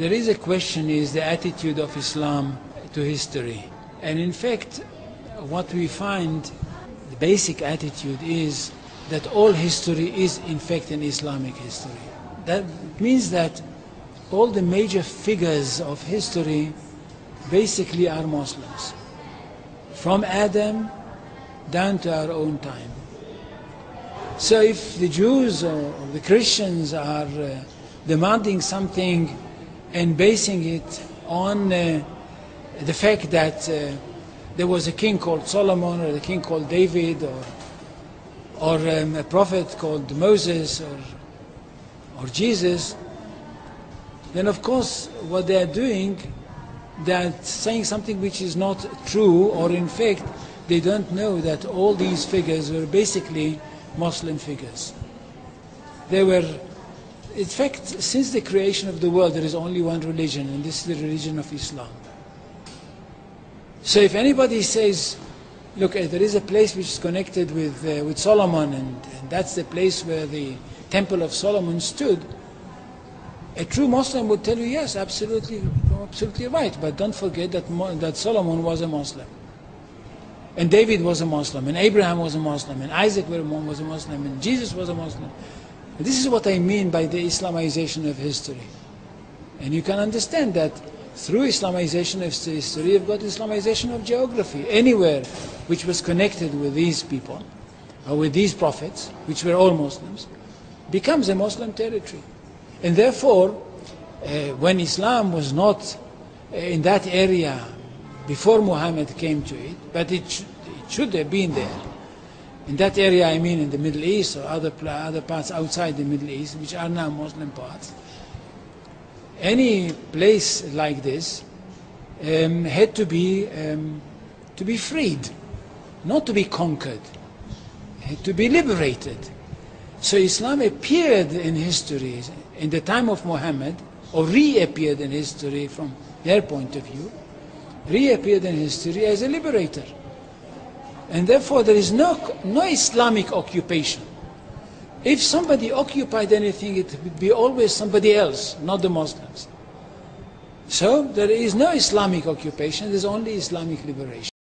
There is a question, is the attitude of Islam to history. And in fact, what we find, the basic attitude is that all history is in fact an Islamic history. That means that all the major figures of history basically are Muslims. From Adam down to our own time. So if the Jews or the Christians are demanding something and basing it on the fact that there was a king called Solomon, or a king called David, or a prophet called Moses, or Jesus, then of course what they are doing, they are saying something which is not true, or in fact they don't know that all these figures were basically Muslim figures. They were, in fact, since the creation of the world there is only one religion, and this is the religion of Islam. So if anybody says, look, there is a place which is connected with Solomon, and that's the place where the Temple of Solomon stood, a true Muslim would tell you, yes, absolutely right, but don't forget that Solomon was a Muslim. And David was a Muslim, and Abraham was a Muslim, and Isaac was a Muslim, and Jesus was a Muslim. And this is what I mean by the Islamization of history. And you can understand that through Islamization of history, you've got Islamization of geography. Anywhere which was connected with these people, or with these prophets, which were all Muslims, becomes a Muslim territory. And therefore, when Islam was not in that area before Muhammad came to it, but it should have been there. In that area, I mean in the Middle East or other parts outside the Middle East, which are now Muslim parts. Any place like this had to be freed, not to be conquered, had to be liberated. So Islam appeared in history in the time of Muhammad, or reappeared in history from their point of view, reappeared in history as a liberator. And therefore there is no Islamic occupation. If somebody occupied anything, it would be always somebody else, not the Muslims. So there is no Islamic occupation, there is only Islamic liberation.